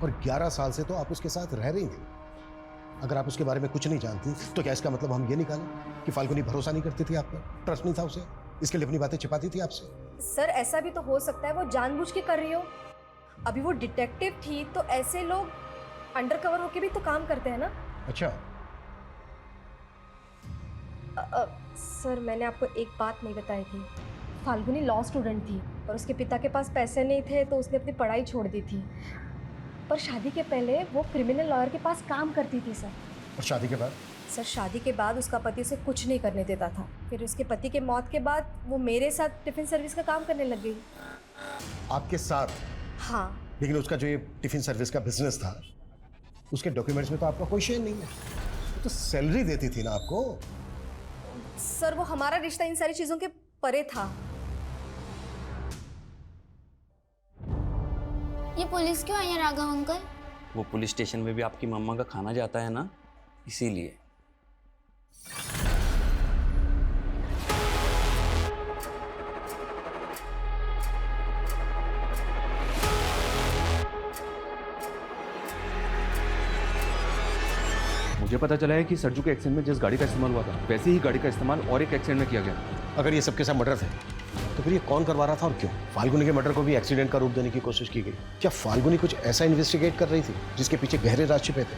और 11 साल से तो आप उसके साथ रह रही थी। अगर आप उसके बारे में कुछ नहीं जानती तो क्या इसका मतलब हम ये निकालें कि फाल्गुनी भरोसा नहीं करती थी आप पर, ट्रस्ट नहीं था उसे, इसके लिए अपनी बातें छिपाती थी आपसे? सर ऐसा भी तो हो सकता है वो जानबूझ के कर रही हो। अभी वो डिटेक्टिव थी तो ऐसे लोग अंडरकवर होके भी तो काम करते हैं ना। अच्छा। सर मैंने आपको एक बात नहीं बताई थी। फाल्गुनी लॉ स्टूडेंट थी और उसके पिता के पास पैसे नहीं थे तो उसने अपनी पढ़ाई छोड़ दी थी। पर शादी के पहले वो क्रिमिनल लॉयर के पास काम करती थी सर। और शादी के बाद? सर शादी के बाद उसका पति उसे कुछ नहीं करने देता था। फिर उसके पति के मौत के बाद वो मेरे साथ टिफिन सर्विस का काम करने लग गई। आपके साथ? हाँ। लेकिन उसका जो ये टिफिन सर्विस का बिजनेस था उसके डॉक्यूमेंट्स में तो आपका कोई शेयर नहीं है। वो तो सैलरी देती थी ना आपको। सर वो हमारा रिश्ता इन सारी चीजों के परे था। ये पुलिस क्यों आई है राघव अंकल? वो पुलिस स्टेशन में भी आपकी मम्मा का खाना जाता है ना, इसीलिए। मुझे पता चला है कि सरजू के एक्सीडेंट में जिस गाड़ी का इस्तेमाल हुआ था वैसे ही गाड़ी का इस्तेमाल और एक एक्सीडेंट में किया गया। अगर ये सबके सब मर्डर थे तो फिर ये कौन करवा रहा था और क्यों? फाल्गुनी के मर्डर को भी एक्सीडेंट का रूप देने की कोशिश की गई। क्या फाल्गुनी कुछ ऐसा इन्वेस्टिगेट कर रही थी जिसके पीछे गहरे राज छिपे थे?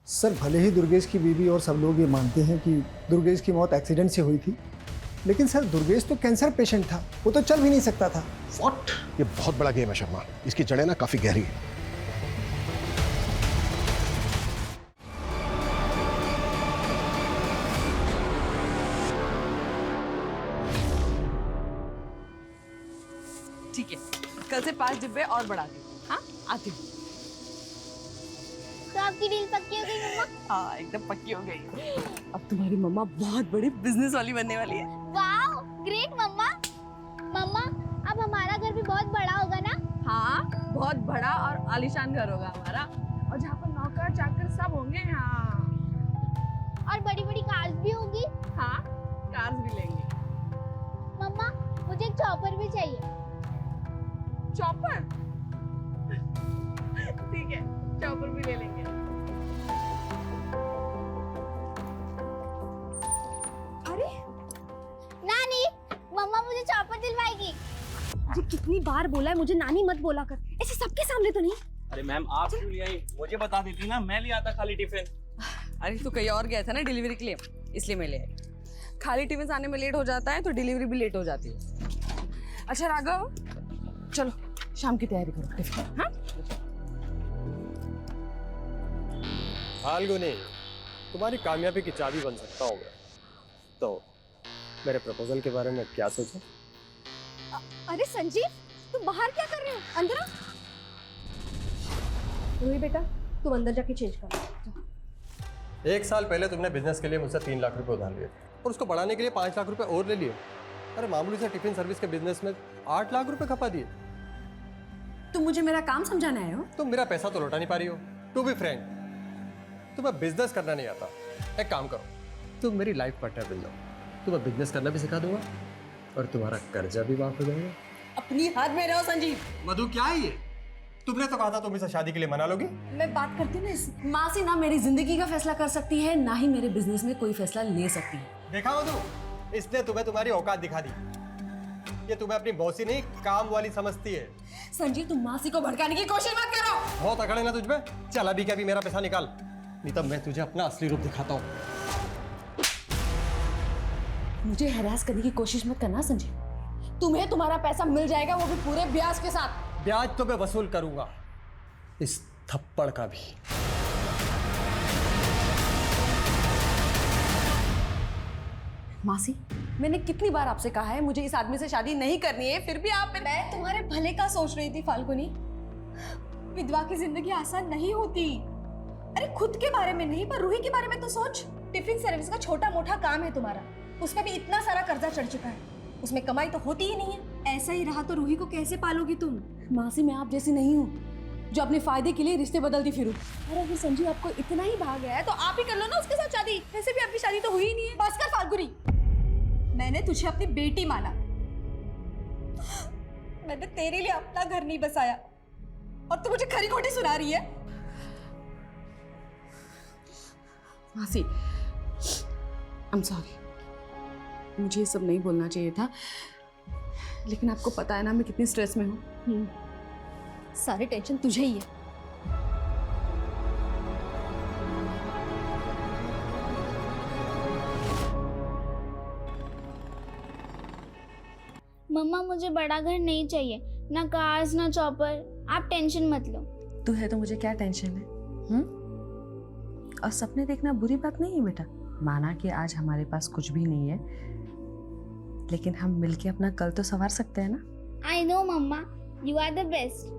सर भले ही दुर्गेश की बीवी और सब लोग ये मानते हैं कि दुर्गेश की मौत एक्सीडेंट से हुई थी, लेकिन सर दुर्गेश तो कैंसर पेशेंट था, वो तो चल भी नहीं सकता था। व्हाट? ये बहुत बड़ा गेम है शर्मा, इसकी जड़ें ना काफी गहरी है। ठीक है, कल से 5 डिब्बे और बढ़ा दी। हाँ आती हूँ। तो आपकी डील पक्की हो गई मम्मा? हाँ एकदम पक्की हो गई। अब तुम्हारी मम्मा बहुत बड़ी बिजनेस वाली बनने वाली है। वाओ ग्रेट मम्मा। मम्मा अब हमारा घर भी बहुत बड़ा होगा ना? हाँ बहुत बड़ा और आलीशान घर होगा हमारा, और जहाँ पर नौकर चाकर सब होंगे। हाँ और बड़ी बड़ी कार्स भी होगी। हाँ कार्स भी लेंगे। मम्मा मुझे एक चॉपर भी चाहिए। चॉपर? ठीक है चॉपर भी ले लेंगे। अरे नानी मम्मा मुझे चॉपर दिलवाएगी। जी कितनी बार बोला है मुझे नानी मत बोला कर, ऐसे सबके सामने तो नहीं। अरे मैम आप क्यों ले आई? मुझे बता देती ना, मैं ले आता खाली टिफिन। अरे तू कहीं और गया था ना डिलीवरी के लिए, इसलिए मैं ले आई। खाली टिफिन आने में लेट हो जाता है तो डिलीवरी भी लेट हो जाती है। अच्छा राघव चलो शाम की तैयारी करो टिफिन। हाँ फाल्गुनी तुम्हारी कामयाबी की चाबी बन सकता हूँ मैं। तो मेरे प्रपोजल के बारे में क्या सोचा? अरे संजीव तुम बाहर क्या कर रहे हो? अंदर आओ। रूही बेटा तुम अंदर जाके चेंज कर। 1 साल पहले तुमने बिजनेस के लिए मुझसे 3 लाख रुपए उधार लिए और उसको बढ़ाने के लिए 5 लाख रुपए और ले लिए। अरे मामूली से टिफिन सर्विस के बिजनेस में 8 लाख रुपए खपा दिए। तुम मुझे मेरा काम समझाने आए हो? तुम मेरा पैसा तो लौटा नहीं पा रही हो। टू बी फ्रैंक, तुम्हें बिजनेस करना नहीं आता। एक काम करो, तुम मेरी लाइफ पार्टनर बन जाओ। तुम्हें बिजनेस करना भी सिखा दूंगा और तुम्हारा कर्जा भी माफ हो जाएगा। अपनी हाथ में रहो संजीव। मधु क्या है ये? तुमने तो कहा था तुम इसे शादी के लिए मना लोगी। मैं बात करती हूँ ना इससे। मासी ना मेरी जिंदगी का फैसला कर सकती है, ना ही मेरे बिजनेस में कोई फैसला ले सकती है। देखा मधु, इसने तुम्हें तुम्हारी औकात दिखा दी। ये तुम्हें अपनी बॉसी नहीं काम वाली समझती है। संजीव तुम मासी को भड़काने की कोशिश मत करो। बहुत अकड़ है ना तुझमें। चल अभी क्या, अभी मेरा पैसा निकाल, नहीं तब मैं तुझे अपना असली रूप दिखाता हूँ। मुझे हरास करने की कोशिश मत करना संजीव। तुम्हें तुम्हारा पैसा मिल जाएगा, वो भी पूरे ब्याज के साथ। ब्याज तो मैं वसूल करूंगा, इस थप्पड़ का भी। मासी मैंने कितनी बार आपसे कहा है मुझे इस आदमी से शादी नहीं करनी है, फिर भी आप। मैं तुम्हारे भले का सोच रही थी फाल्गुनी। विधवा की जिंदगी आसान नहीं होती। अरे खुद के बारे में नहीं पर रूही के बारे में तो सोच। टिफिन सर्विस का छोटा मोटा काम है तुम्हारा, उसमें भी इतना सारा कर्जा चढ़ चुका है, उसमें कमाई तो होती ही नहीं है। ऐसा ही रहा तो रूही को कैसे पालोगी तुम? मासी मैं आप जैसी नहीं हूँ जो अपने फायदे के लिए रिश्ते बदलती फिरूं। अरे अगर संजीव आपको इतना ही भाग गया है तो आप ही कर लो ना उसके साथ शादी। वैसे भी आपकी शादी तो हुई ही नहीं है। बस कर फाल्गुनी, मैंने तुझे अपनी बेटी माना, मैंने तेरे लिए अपना घर नहीं बसाया। और तू मुझे खरी खोटी सुना रही है। मासी, आई एम सॉरी, मुझे ये सब नहीं बोलना चाहिए था, लेकिन आपको पता है ना मैं कितनी स्ट्रेस में हूँ। सारी टेंशन तुझे ही है। मम्मा मुझे बड़ा घर नहीं चाहिए, ना कार्स ना चॉपर, आप टेंशन मत लो। तू है तो मुझे क्या टेंशन है? और सपने देखना बुरी बात नहीं है बेटा। माना कि आज हमारे पास कुछ भी नहीं है, लेकिन हम मिलके अपना कल तो संवार सकते हैं ना। I know mamma, you are the best.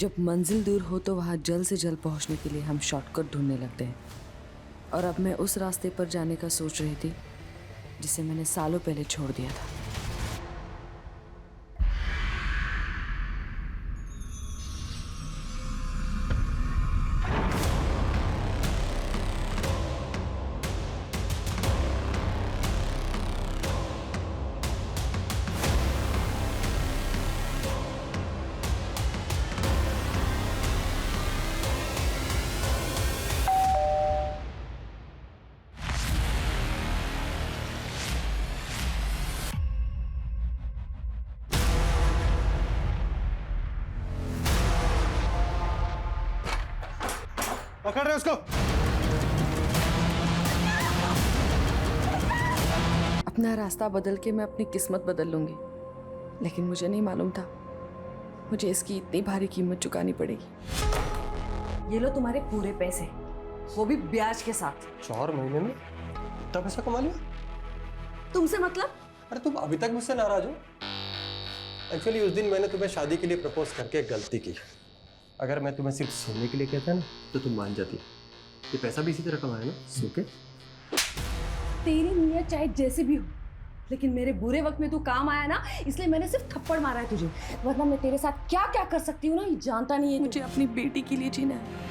जब मंजिल दूर हो तो वहाँ जल्द से जल्द पहुँचने के लिए हम शॉर्टकट ढूंढने लगते हैं, और अब मैं उस रास्ते पर जाने का सोच रही थी जिसे मैंने सालों पहले छोड़ दिया था। पकड़ रहे उसको। अपना रास्ता बदल के मैं अपनी किस्मत बदल लूंगी, लेकिन मुझे नहीं मालूम था मुझे इसकी इतनी भारी कीमत चुकानी पड़ेगी। ये लो तुम्हारे पूरे पैसे, वो भी ब्याज के साथ। 4 महीने में इतना पैसा कमा लिया? तुमसे मतलब? अरे तुम अभी तक मुझसे नाराज हो? एक्चुअली उस दिन मैंने तुम्हें शादी के लिए प्रपोज करके गलती की। अगर मैं तुम्हें सिर्फ सोने के लिए कहता ना तो तुम मान जाती। ये पैसा भी इसी तरह कमाया ना, सो के। तेरी नीयत चाहे जैसे भी हो, लेकिन मेरे बुरे वक्त में तू काम आया ना, इसलिए मैंने सिर्फ थप्पड़ मारा है तुझे, वरना मैं तेरे साथ क्या क्या कर सकती हूँ ना ये जानता नहीं है। मुझे अपनी बेटी के लिए जीना है।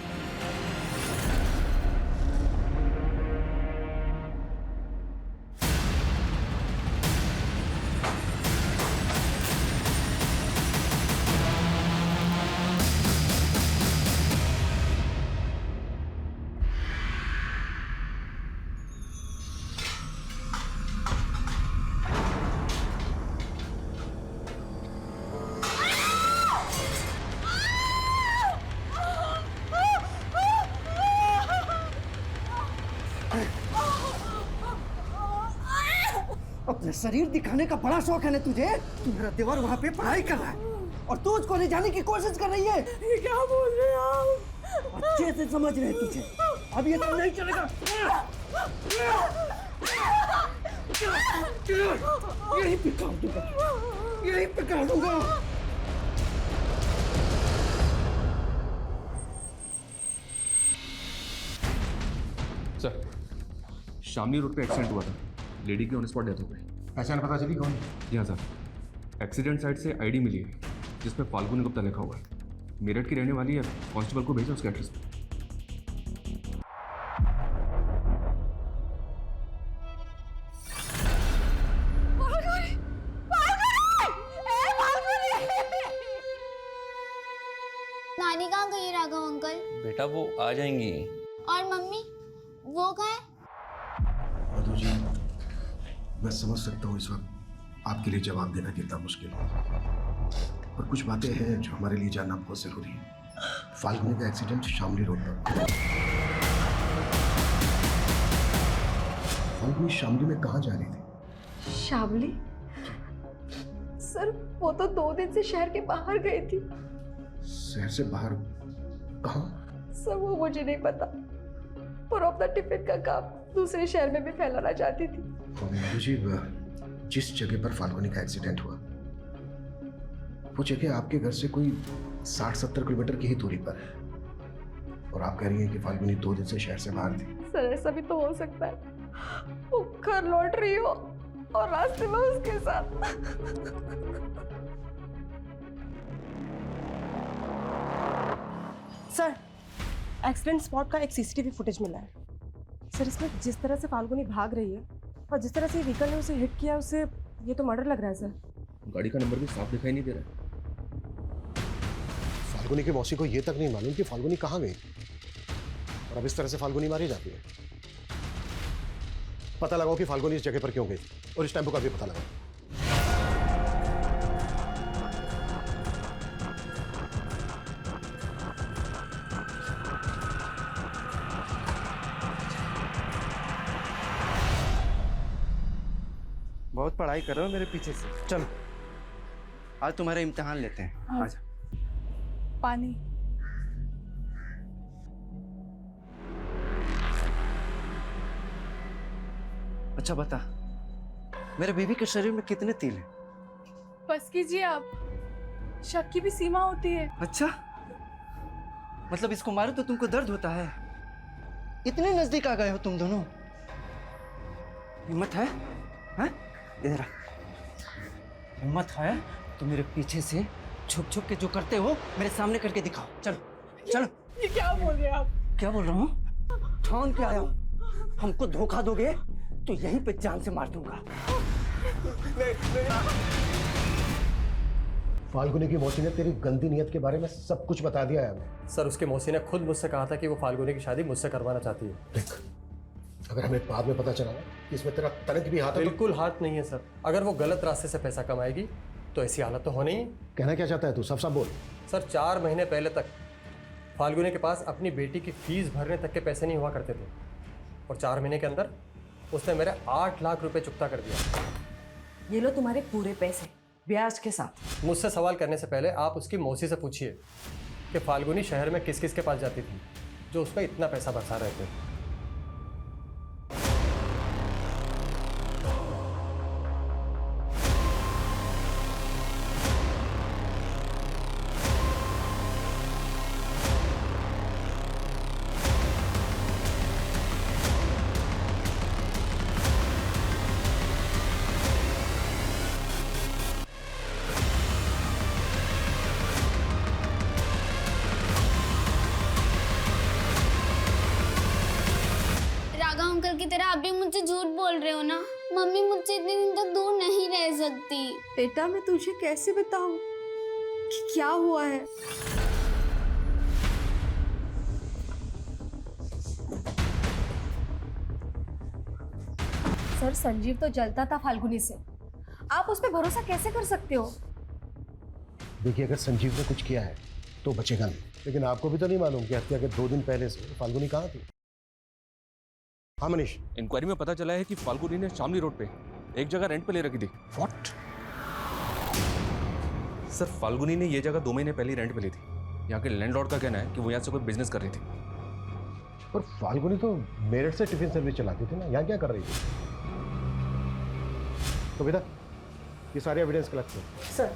अपना शरीर दिखाने का बड़ा शौक है ना तुझे? मेरा देवर वहाँ पे पढ़ाई कर रहा है और तू उसको ले जाने की कोशिश कर रही है। ये क्या बोल रहे हो आप? अच्छे से समझ रहे तुझे, अब ये तो नहीं चलेगा। यही पे काट दूंगा, यही पे काट दूंगा। सर, शामली रोड पे एक्सीडेंट हुआ था, लेडी की ऑन स्पॉट डेथ हो गई। पहचान पता चली कौन? जी हाँ सर, एक्सीडेंट साइट से आईडी मिली है जिसपे फाल्गुनी गुप्ता लिखा हुआ है। मेरठ की रहने वाली है, कांस्टेबल को भेजा उसके एड्रेस पे। नानी कहाँ गई राघव अंकल? बेटा वो आ जाएंगी। और मम्मी वो कहाँ है? मधु जी, मैं समझ सकता हूँ इस वक्त आपके लिए जवाब देना कितना मुश्किल है, पर कुछ बातें हैं जो हमारे लिए जानना बहुत जरूरी है। फाल्गुनी का एक्सीडेंट शामली रोड पर। फाल्गुनी शामली में कहाँ जा रही थी? शामली? सर वो तो 2 दिन से शहर के बाहर गई थी। शहर से बाहर कहाँ? सर वो मुझे नहीं पता, पर अपना टिफिन का काम दूसरे शहर में भी फैलाना चाहती थी। मधु जी, जिस जगह पर फाल्गुनी का एक्सीडेंट हुआ वो जगह आपके घर से कोई 60-70 किलोमीटर की ही दूरी पर है, और आप कह रही हैं कि फाल्गुनी 2 दिन से शहर से बाहर थी। सर ऐसा भी तो हो सकता है वो घर लौट रही हो और रास्ते में उसके साथ। सर, एक्सीडेंट स्पॉट का एक सीसीटीवी फुटेज मिला है। सर, इसमें जिस तरह से फाल्गुनी भाग रही है और जिस तरह से व्हीकल ने उसे हिट किया, उसे ये तो मर्डर लग रहा है सर। गाड़ी का नंबर भी साफ दिखाई नहीं दे रहा है। फाल्गुनी की मौसी को ये तक नहीं मालूम कि फाल्गुनी कहाँ गई और अब इस तरह से फाल्गुनी मारी जाती है। पता लगाओ कि फाल्गुनी इस जगह पर क्यों गई और इस टेम्पो का भी पता लगाओ। बहुत पढ़ाई कर रहे हो मेरे पीछे से। चलो आज तुम्हारा इम्तिहान लेते हैं। आजा। पानी। अच्छा बता, मेरे बीवी के शरीर में कितने तिल हैं? बस कीजिए आप, शक की भी सीमा होती है। अच्छा, मतलब इसको मारो तो तुमको दर्द होता है? इतने नजदीक आ गए हो तुम दोनों। हिम्मत है? हैं? इधर आ। हिम्मत है तो मेरे पीछे से छुप छुप के जो करते हो मेरे सामने करके दिखाओ। चलो चलो। ये क्या बोल रहे हैं आप? क्या बोल रहा हूँ? ठान के आया हूँ। हमको धोखा दोगे तो यहीं पे जान से मार दूंगा। फाल्गुनी की मौसी ने तेरी गंदी नीयत के बारे में सब कुछ बता दिया है हमें। सर, उसके मौसी ने खुद मुझसे कहा था कि वो फाल्गुनी की शादी मुझसे करवाना चाहती है। देख, अगर हमें बाद में पता चला ना कि इसमें तेरा तनिक भी हाथ है तो बिल्कुल हाथ नहीं है सर। अगर वो गलत रास्ते से पैसा कमाएगी तो ऐसी हालत तो होनी ही। कहना क्या चाहता है तू? सब बोल। सर, 4 महीने पहले तक फाल्गुनी के पास अपनी बेटी की फीस भरने तक के पैसे नहीं हुआ करते थे और 4 महीने के अंदर उसने मेरे 8 लाख रुपए चुकता कर दिया। ये लो तुम्हारे पूरे पैसे ब्याज के साथ। मुझसे सवाल करने से पहले आप उसकी मौसी से पूछिए कि फाल्गुनी शहर में किस किस के पास जाती थी जो उस पर इतना पैसा बरसा रहे थे। राघव अंकल की तरह आप भी मुझसे झूठ बोल रहे हो ना। मम्मी मुझसे इतने दिन तक दूर नहीं रह सकती। बेटा, मैं तुझे कैसे बताऊं कि क्या हुआ है? सर, संजीव तो जलता था फाल्गुनी से। आप उस पर भरोसा कैसे कर सकते हो? देखिए, अगर संजीव ने कुछ किया है तो बचेगा नहीं, लेकिन आपको भी तो नहीं मालूम कि हत्या के 2 दिन पहले से फाल्गुनी कहाँ थी। हाँ मनीष। इंक्वायरी में पता चला है कि फाल्गुनी ने शामली रोड पे एक जगह रेंट पे ले रखी थी। व्हाट? सर, फाल्गुनी ने ये जगह 2 महीने पहले रेंट पे ली थी। यहाँ के लैंडलॉर्ड का कहना है कि वो यहाँ से कोई बिजनेस कर रही थी। पर फाल्गुनी तो मेरठ से टिफिन सर्विस चलाती थी ना, यहाँ क्या कर रही थी? तो बेटा, ये सारे एविडेंस कलेक्ट करो। सर,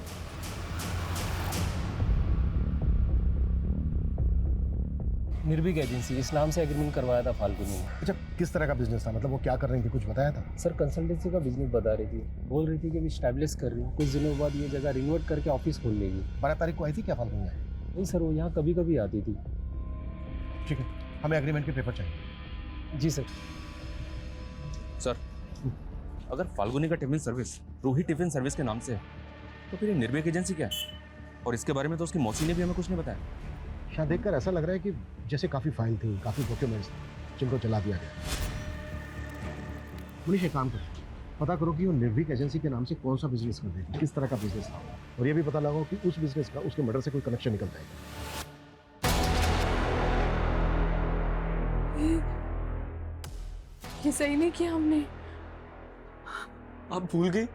निर्भीक एजेंसी, इस नाम से एग्रीमेंट करवाया था फाल्गुनी ने। अच्छा, किस तरह का बिजनेस था? मतलब वो क्या कर रही थी, कुछ बताया था? सर, कंसल्टेंसी का बिजनेस बता रही थी। बोल रही थी कि अभी स्टैब्लिश कर रही हूँ, कुछ दिनों बाद ये जगह रिनोवेट करके ऑफिस खोल लेगी। 12 तारीख को आई थी क्या फाल्गुनी? नहीं सर, वो यहाँ कभी कभी आती थी। ठीक है, हमें एग्रीमेंट के पेपर चाहिए। जी सर। सर, अगर फाल्गुनी का tiffin service Ruhi tiffin service के नाम से है तो फिर ये निर्भीक एजेंसी क्या है? और इसके बारे में तो उसकी मौसी ने भी हमें कुछ नहीं बताया। शायद देखकर ऐसा लग रहा है कि जैसे काफ़ी फाइल थी, काफ़ी डॉक्यूमेंट्स थे जिनको जला दिया गया। मनीष, एक काम करो, पता करो कि वो निर्भीक एजेंसी के नाम से कौन सा बिजनेस कर रही थी, किस तरह का बिजनेस था, और ये भी पता लगाओ कि उस बिजनेस का उसके मर्डर से कोई कनेक्शन निकलता है। ये सही नहीं किया हमने। आप भूल गई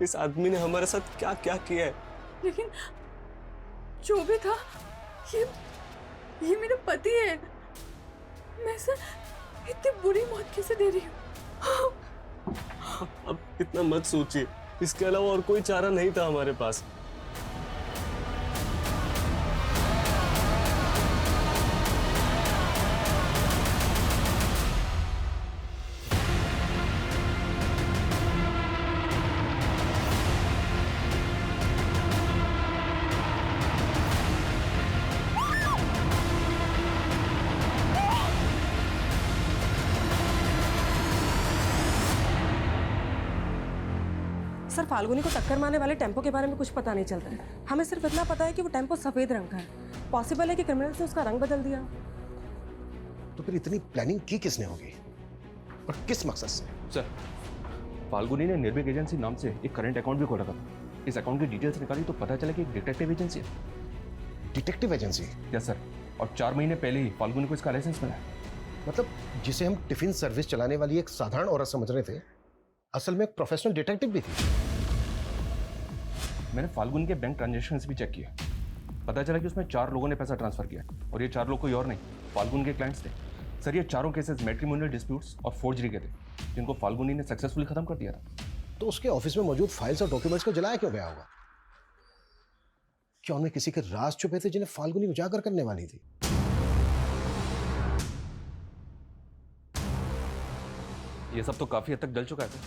इस आदमी ने हमारे साथ क्या क्या किया है? लेकिन जो भी था, ये मेरा पति है। मैं सर इतनी बुरी मौत कैसे दे रही हूँ? अब इतना मत सोचिए, इसके अलावा और कोई चारा नहीं था हमारे पास। सर फाल्गुनी को टक्कर मारने वाले टेम्पो के बारे में कुछ पता नहीं चल रहा है। हमें सिर्फ इतना पता है कि वो टेम्पो सफेद रंग का है। पॉसिबल है कि क्रिमिनल्स ने उसका रंग बदल दिया। तो फिर इतनी प्लानिंग की किसने होगी और किस मकसद से? सर, फाल्गुनी ने निर्भीक एजेंसी नाम से एक करंट अकाउंट भी खोला था। इस अकाउंट की डिटेल्स निकाली तो पता चला कि एक डिटेक्टिव एजेंसी है। Detective agency? यस सर, और 4 महीने पहले ही फाल्गुनी को इसका लाइसेंस मिला है। मतलब जिसे हम टिफिन सर्विस चलाने वाली एक साधारण औरत समझ रहे थे, असल में एक प्रोफेशनल डिटेक्टिव भी थी। मैंने फाल्गुनी के बैंक ट्रांजैक्शंस भी चेक किए। पता चला कि उसमें 4 लोगों ने पैसा ट्रांसफर किया और ये 4 लोग कोई और नहीं, फाल्गुनी के क्लाइंट्स थे। सर, ये चारों केसेस मैट्रिमोनियल डिस्प्यूट्स और फोर्जरी के थे, जिनको फाल्गुनी ने सक्सेसफुली खत्म कर दिया था। तो उसके ऑफिस में मौजूद फाइल्स और डॉक्यूमेंट्स को जलाया क्यों गया होगा? क्या उनमें किसी के राज छुपे थे जिन्हें फाल्गुनी उजागर करने वाली थी? ये सब तो काफी हद तक जल चुका है sir.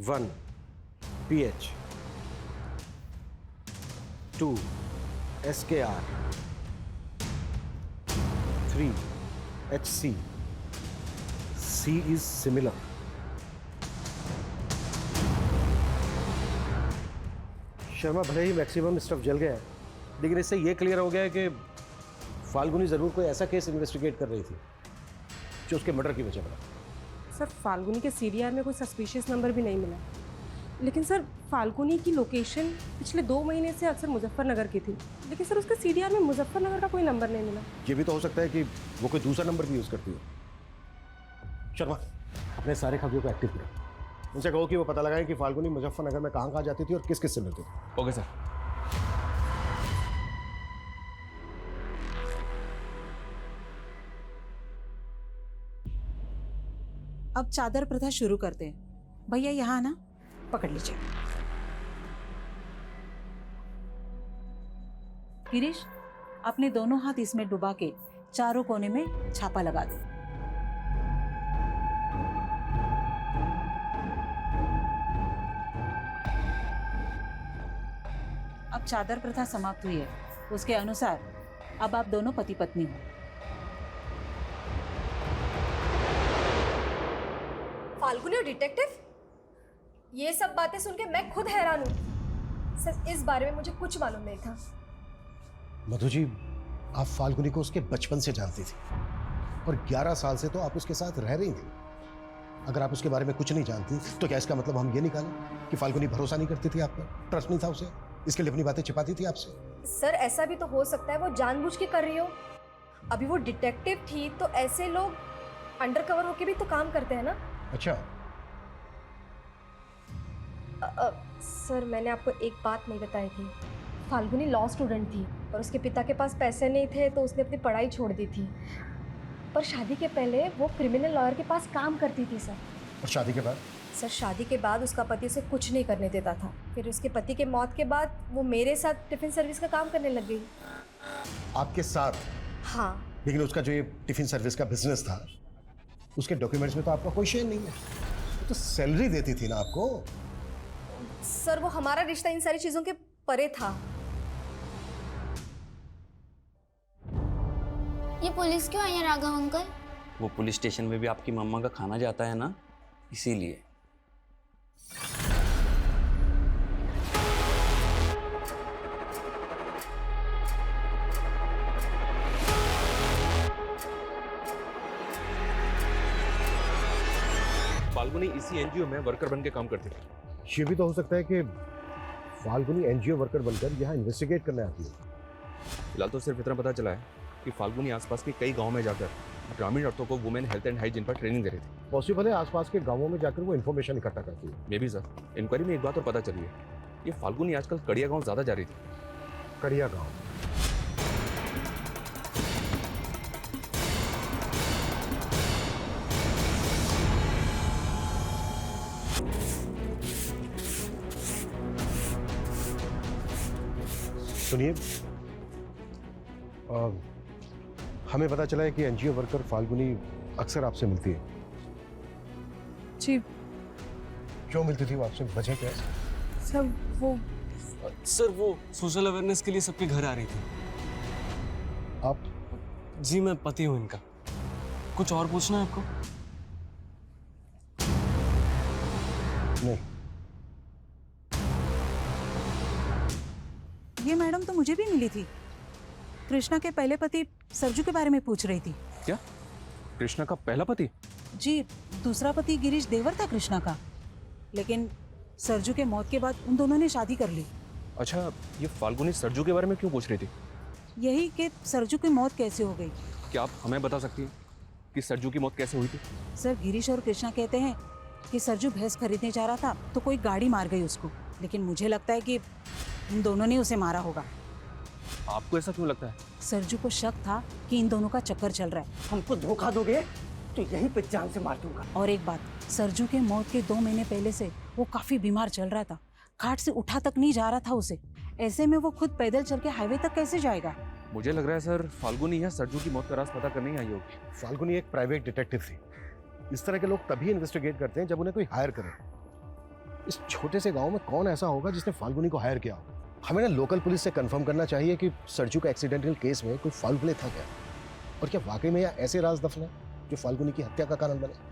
1 PH 2 SKR 3 HC C is similar। Sharma, भले ही मैक्सिमम स्टफ जल गया है, लेकिन इससे ये क्लियर हो गया है कि फाल्गुनी जरूर कोई ऐसा केस इन्वेस्टिगेट कर रही थी जो उसके मर्डर की वजह बना। सर फाल्गुनी के CDR में कोई सस्पिशियस नंबर भी नहीं मिला। लेकिन सर फाल्गुनी की लोकेशन पिछले 2 महीने से अक्सर मुजफ्फरनगर की थी, लेकिन सर उसके CDR में मुजफ्फरनगर का कोई नंबर नहीं मिला। ये भी तो हो सकता है कि वो कोई दूसरा नंबर भी यूज करती हो। शर्मा, अपने सारे खबरों को एक्टिव करो। उनसे कहो कि वो पता लगाएं कि फाल्गुनी मुजफ्फरनगर में कहाँ जाती थी और किस किस से मिलती थी। Okay sir. अब चादर प्रथा शुरू करते हैं। भैया यहाँ ना, पकड़ लीजिए। गिरीश, अपने दोनों हाथ इसमें डुबा के चारों कोने में छापा लगा दो। अब चादर प्रथा समाप्त हुई है। उसके अनुसार अब आप दोनों पति पत्नी हो। फाल्गुनी और डिटेक्टिव? ये सब बातें सुन के मैं खुद हैरान हूँ। सर, इस बारे में मुझे कुछ मालूम नहीं था। मधु जी, आप फाल्गुनी को उसके बचपन से जानती थी और 11 साल से तो आप उसके साथ रह रही थी। अगर आप उसके बारे में कुछ नहीं जानती तो क्या इसका मतलब हम ये निकालें कि फाल्गुनी भरोसा नहीं करती थी आप पर, ट्रस्ट नहीं था उसे, इसके लिए अपनी बातें छिपाती थी आपसे? सर, ऐसा भी तो हो सकता है वो जानबूझ के कर रही हो। अभी वो डिटेक्टिव थी तो ऐसे लोग अंडरकवर होके भी तो काम करते हैं ना। अच्छा। सर, मैंने आपको एक बात नहीं बताई थी। फाल्गुनी लॉ स्टूडेंट थी और उसके पिता के पास पैसे नहीं थे तो उसने अपनी पढ़ाई छोड़ दी थी। पर शादी के पहले वो क्रिमिनल लॉयर के पास काम करती थी सर। और शादी के बाद? सर, शादी के बाद उसका पति उसे कुछ नहीं करने देता था। फिर उसके पति के मौत के बाद वो मेरे साथ टिफिन सर्विस का काम करने लग गई। आपके साथ? हाँ। लेकिन उसका जो ये टिफिन सर्विस का बिजनेस था, उसके डॉक्यूमेंट्स में तो आपका कोई शेयर नहीं है। वो तो सैलरी देती थी ना आपको। सर, वो हमारा रिश्ता इन सारी चीजों के परे था। ये पुलिस क्यों आई है राघव अंकल? वो पुलिस स्टेशन में भी आपकी मम्मा का खाना जाता है ना, इसीलिए। फाल्गुनी इसी एनजीओ में वर्कर बन के काम करती थी। ये भी तो हो सकता है कि फाल्गुनी एनजीओ वर्कर बनकर यहाँ इन्वेस्टिगेट करने आती है। फिलहाल तो सिर्फ इतना पता चला है कि फाल्गुनी आसपास के कई गांव में जाकर ग्रामीण औरतों को वुमेन हेल्थ एंड हाइजीन पर ट्रेनिंग दे रही थी। पॉसिबल है आसपास के गांवों में जाकर वो इन्फॉर्मेशन इकट्ठा करती है। May be sir. इंक्वायरी में एक बात और पता चली है, ये फाल्गुनी आजकल कड़िया गांव ज़्यादा जा रही थी। कड़िया गांव? सुनिए, हमें पता चला है कि एनजीओ वर्कर फाल्गुनी अक्सर आपसे मिलती है। जी। क्यों मिलती थी वो आपसे, वजह क्या है? सर वो सोशल अवेयरनेस के लिए सबके घर आ रही थी। आप? जी, मैं पति हूँ इनका। कुछ और पूछना है आपको? नहीं। ये मैडम तो मुझे भी मिली थी। कृष्णा के पहले पति सरजू के बारे में पूछ रही थी। क्या? कृष्णा का पहला पति? जी, दूसरा पति गिरीश देवर था कृष्णा का, लेकिन सरजू के मौत के बाद उन दोनों ने शादी कर ली। अच्छा, ये फाल्गुनी सरजू के बारे में क्यों पूछ रही थी? यही कि सरजू की मौत कैसे हो गई। क्या आप हमें बता सकती हैं कि सरजू की मौत कैसे हुई थी? सर, गिरीश और कृष्णा कहते हैं कि सरजू भैंस खरीदने जा रहा था तो कोई गाड़ी मार गई उसको, लेकिन मुझे लगता है कि इन दोनों ने उसे मारा होगा। आपको ऐसा क्यों लगता है? सरजू को शक था कि इन दोनों का चक्कर चल रहा है। हमको धोखा दोगे तो यहीं पे जान से मार दूंगा। और एक बात, सरजू के मौत के 2 महीने पहले से वो काफी बीमार चल रहा था, खाट से उठा तक नहीं जा रहा था उसे। ऐसे में वो खुद पैदल चल के हाईवे तक कैसे जाएगा? मुझे लग रहा है सर, फाल्गुनी या सरजू की मौत का राज पता करने ही आई होगी। फाल्गुनी एक प्राइवेट डिटेक्टिव थी। इस तरह के लोग तभी इन्वेस्टिगेट करते हैं जब उन्हें कोई हायर करे। इस छोटे से गांव में कौन ऐसा होगा जिसने फाल्गुनी को हायर किया हो? हमें ना लोकल पुलिस से कंफर्म करना चाहिए कि सरजू का एक्सीडेंटल केस में कोई फाउल प्ले था क्या, और क्या वाकई में यह ऐसे राज दफन है जो फाल्गुनी की हत्या का कारण बने।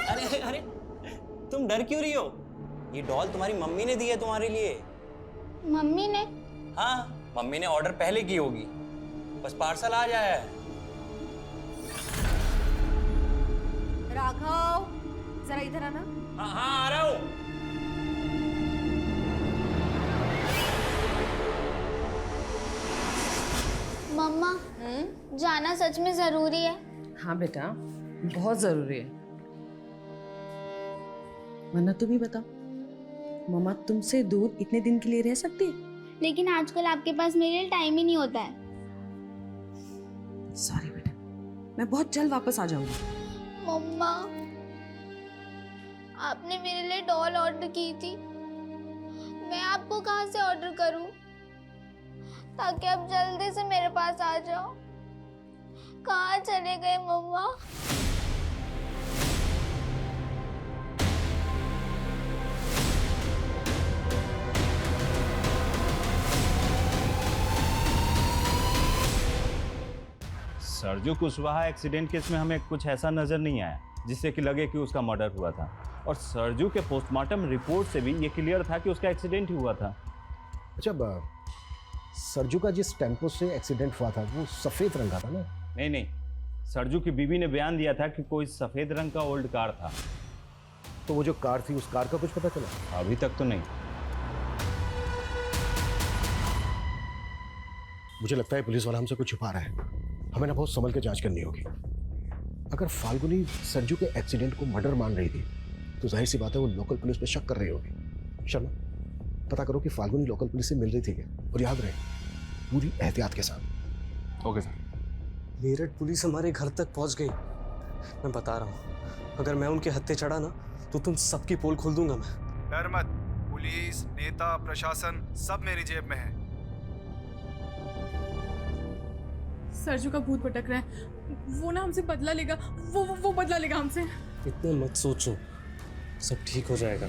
अरे अरे तुम डर क्यों रही हो? ये डॉल तुम्हारी मम्मी ने दी है तुम्हारे लिए। मम्मी ने? हाँ, मम्मी ने ऑर्डर पहले की होगी, बस पार्सल आ जाया है। राघव, जरा इधर आना। हाँ हाँ, आ रहा हूँ। मम्मा, जाना सच में जरूरी है? हाँ बेटा, बहुत जरूरी है। वरना तुम ही बताओ, मम्मा तुमसे दूर इतने दिन के लिए रह सकती है? लेकिन आजकल आपके पास मेरे लिए टाइम ही नहीं होता है। सॉरी बेटा, मैं बहुत जल्द वापस आ जाऊंगी। मम्मा, आपने मेरे लिए डॉल ऑर्डर की थी, मैं आपको कहाँ से ऑर्डर करूं ताकि आप जल्दी से मेरे पास आ जाओ? कहाँ चले गए मम्मा? सरजू कुशवाहा एक्सीडेंट केस में हमें कुछ ऐसा नज़र नहीं आया जिससे कि लगे कि उसका मर्डर हुआ था, और सरजू के पोस्टमार्टम रिपोर्ट से भी ये क्लियर था कि उसका एक्सीडेंट ही हुआ था। अच्छा, सरजू का जिस टेम्पो से एक्सीडेंट हुआ था वो सफ़ेद रंग का था ना? नहीं नहीं, सरजू की बीवी ने बयान दिया था कि कोई सफ़ेद रंग का ओल्ड कार था। तो वो जो कार थी उस कार का कुछ पता चला? अभी तक तो नहीं। मुझे लगता है पुलिस वाला हमसे कुछ छुपा रहा है। हमें ना बहुत संभल के जांच करनी होगी। अगर फाल्गुनी सरजू के एक्सीडेंट को मर्डर मान रही थी तो जाहिर सी बात है वो लोकल पुलिस पे शक कर रही होगी। शर्मा, पता करो कि फाल्गुनी लोकल पुलिस से मिल रही थी क्या, और याद रहे पूरी एहतियात के साथ। Okay sir. मेरठ पुलिस हमारे घर तक पहुंच गई। मैं बता रहा हूँ, अगर मैं उनके हत्थे चढ़ा ना तो तुम सबकी पोल खोल दूंगा मैं। डर मत, पुलिस, नेता, प्रशासन सब मेरी जेब में है। सरजू का भूत भटक रहा है, वो ना हमसे बदला लेगा, वो बदला लेगा हमसे। इतना मत सोचो, सब ठीक हो जाएगा।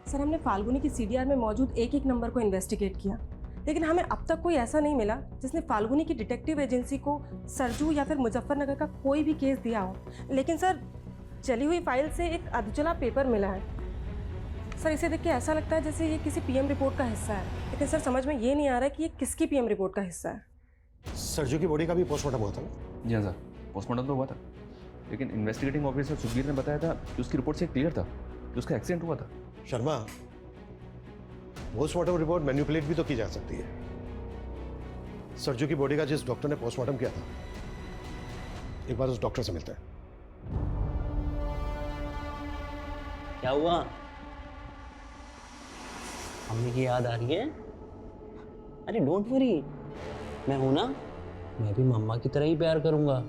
सर, हमने फाल्गुनी की सीडीआर में मौजूद एक नंबर को इन्वेस्टिगेट किया, लेकिन हमें अब तक कोई ऐसा नहीं मिला जिसने फाल्गुनी की डिटेक्टिव एजेंसी को सरजू या फिर मुजफ्फरनगर का कोई भी केस दिया हो। लेकिन सर, चली हुई फाइल से एक अधचला पेपर मिला है। सर, इसे देख के ऐसा लगता है जैसे ये किसी पीएम रिपोर्ट का हिस्सा है, लेकिन सर समझ में ये नहीं आ रहा है कि ये किसकी पीएम रिपोर्ट का हिस्सा है। सरजू की बॉडी का भी पोस्टमार्टम हुआ था ना? जी हाँ सर, पोस्टमार्टम तो हुआ था, लेकिन इन्वेस्टिगेटिंग ऑफिसर सुखबीर ने बताया था कि उसकी रिपोर्ट से क्लियर था कि उसका एक्सीडेंट हुआ था। शर्मा, पोस्टमार्टम रिपोर्ट मैनिपुलेट भी तो की जा सकती है। सरजू की बॉडी का जिस डॉक्टर ने पोस्टमार्टम किया था, एक बार उस डॉक्टर से मिलता है। क्या हुआ? मम्मी की याद आ रही है? अरे डोंट वरी, मैं हूं ना, मैं भी मम्मा की तरह ही प्यार करूंगा।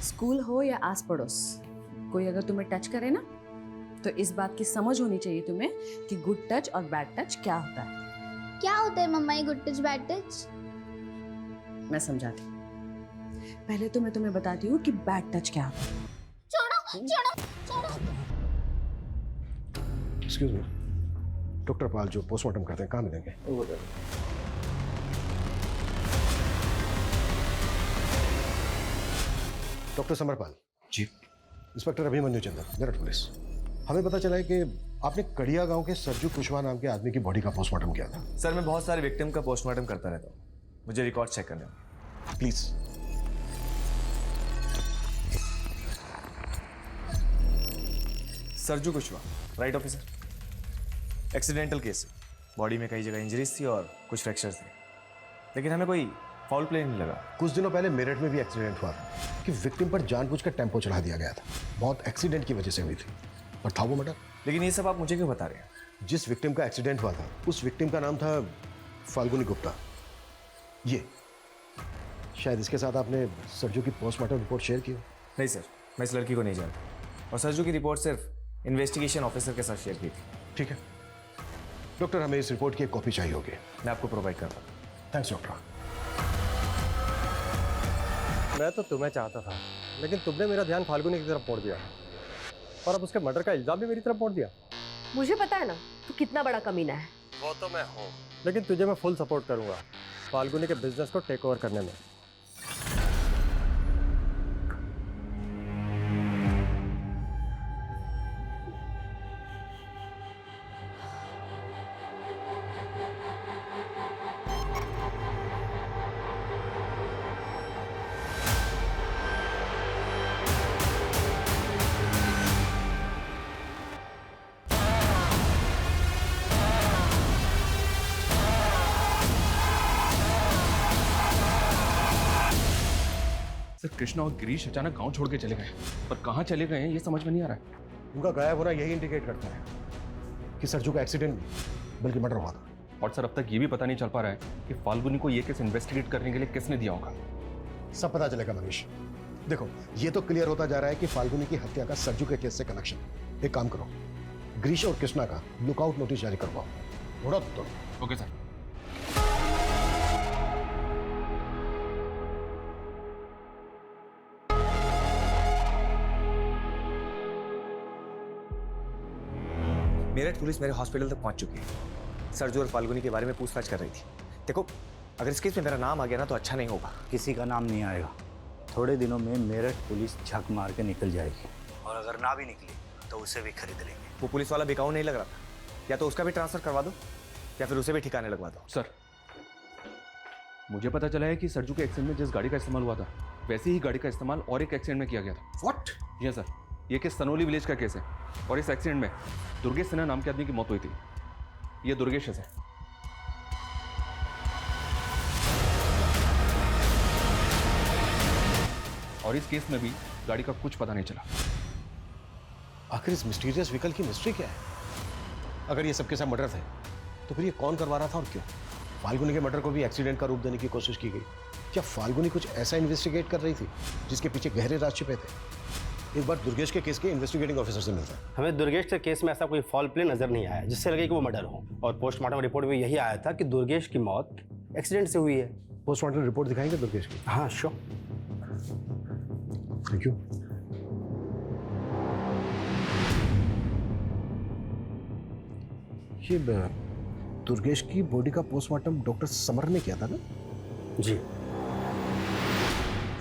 स्कूल हो या आस पड़ोस, कोई अगर तुम्हें टच करे ना तो इस बात की समझ होनी चाहिए तुम्हें कि गुड टच और बैड टच क्या होता है। क्या होता है मम्मा ये गुड टच बैड टच? मैं समझाती। पहले तो मैं तुम्हें बताती हूँ कि बैड टच क्या होता है। छोड़ो छोड़ो छोड़ो। एक्सक्यूज मी, डॉक्टर पाल जो पोस्टमार्टम करते हैं कहाँ मिलेंगे? Doctor Samarpal ji. Inspector Abhimanyu Chander, Meerut police. हमें पता चला है कि आपने कड़िया गांव के सरजू कुशवाहा नाम के आदमी की बॉडी का पोस्टमार्टम किया था। सर मैं बहुत सारे विक्टिम का पोस्टमार्टम करता रहता हूँ, मुझे रिकॉर्ड चेक करने होंगे please. Sarju Kushwaha, right officer. Accidental case है, बॉडी में कई जगह इंजरीज थी और कुछ फ्रैक्चर्स थे, लेकिन हमें कोई फाउल प्ले नहीं लगा। कुछ दिनों पहले मेरठ में भी एक्सीडेंट हुआ था कि विक्टिम पर जानबूझकर टेम्पो चढ़ा दिया गया था। बहुत एक्सीडेंट की वजह से हुई थी, पर था वो मर्डर। लेकिन ये सब आप मुझे क्यों बता रहे हैं? जिस विक्टिम का एक्सीडेंट हुआ था उस विक्टिम का नाम था फाल्गुनी गुप्ता। ये शायद इसके साथ आपने सरजू की पोस्टमार्टम रिपोर्ट शेयर की हो। नहीं सर, मैं इस लड़की को नहीं जानता और सरजू की रिपोर्ट सिर्फ इन्वेस्टिगेशन ऑफिसर के साथ शेयर की थी। ठीक है डॉक्टर, हमें इस रिपोर्ट की एक कॉपी चाहिए होगी। मैं आपको प्रोवाइड करता हूँ। Thanks doctor. मैं तो तुम्हें चाहता था, लेकिन तुमने मेरा ध्यान फाल्गुनी की तरफ मोड़ दिया और अब उसके मर्डर का इल्जाम भी मेरी तरफ मोड़ दिया। मुझे पता है ना तू कितना बड़ा कमीना है। वो तो मैं हूँ, लेकिन तुझे मैं फुल सपोर्ट करूंगा फाल्गुनी के बिजनेस को टेक ओवर करने में। सर कृष्णा और गिरीश अचानक गांव छोड़ के चले गए, पर कहाँ चले गए हैं ये समझ में नहीं आ रहा है। उनका गायब होना यही इंडिकेट करता है कि सरजू का एक्सीडेंट नहीं बल्कि मर्डर हुआ था। और सर अब तक ये भी पता नहीं चल पा रहा है कि फाल्गुनी को ये केस इन्वेस्टिगेट करने के लिए किसने दिया होगा। सब पता चलेगा मनीष। देखो ये तो क्लियर होता जा रहा है कि फाल्गुनी की हत्या का सरजू के केस से कनेक्शन। एक काम करो, गिरीश और कृष्णा का लुकआउट नोटिस जारी करवाओ। ढूंढो तो। Okay sir. मेरठ पुलिस मेरे हॉस्पिटल तक पहुंच चुकी है। सरजू और फाल्गुनी के बारे में पूछताछ कर रही थी। देखो अगर इस केस में मेरा नाम आ गया ना तो अच्छा नहीं होगा। किसी का नाम नहीं आएगा। थोड़े दिनों में मेरठ पुलिस झक मार के निकल जाएगी, और अगर ना भी निकली तो उसे भी खरीद लेंगे। वो पुलिस वाला बिकाऊ नहीं लग रहा था, या तो उसका भी ट्रांसफर करवा दो या फिर उसे भी ठिकाने लगवा दो। सर मुझे पता चला है कि सरजू के एक्सीडेंट में जिस गाड़ी का इस्तेमाल हुआ था वैसी ही गाड़ी का इस्तेमाल और एक एक्सीडेंट में किया गया था। व्हाट? जी सर, ये केस सनोली विलेज का केस है और इस एक्सीडेंट में दुर्गेश सिन्हा नाम के आदमी की मौत हुई थी। ये दुर्गेश है। और इस केस में भी गाड़ी का कुछ पता नहीं चला। आखिर इस मिस्टीरियस व्हीकल की मिस्ट्री क्या है? अगर ये सबके साथ मर्डर थे तो फिर ये कौन करवा रहा था और क्यों? फाल्गुनी के मर्डर को भी एक्सीडेंट का रूप देने की कोशिश की गई। क्या फाल्गुनी कुछ ऐसा इन्वेस्टिगेट कर रही थी जिसके पीछे गहरे राज छिपे थे? एक बार दुर्गेश के केस के इन्वेस्टिगेटिंग ऑफिसर से मिलता है। हमें दुर्गेश के केस में ऐसा कोई फॉल प्ले नजर नहीं आया जिससे लगे कि वो मर्डर हो, और पोस्टमार्टम रिपोर्ट में यही आया था कि दुर्गेश की मौत एक्सीडेंट से हुई है। पोस्टमार्टम रिपोर्ट दिखाएंगे दुर्गेश की? हाँ श्योर। Thank you. ये दुर्गेश की बॉडी का पोस्टमार्टम डॉक्टर समर ने किया था ना? जी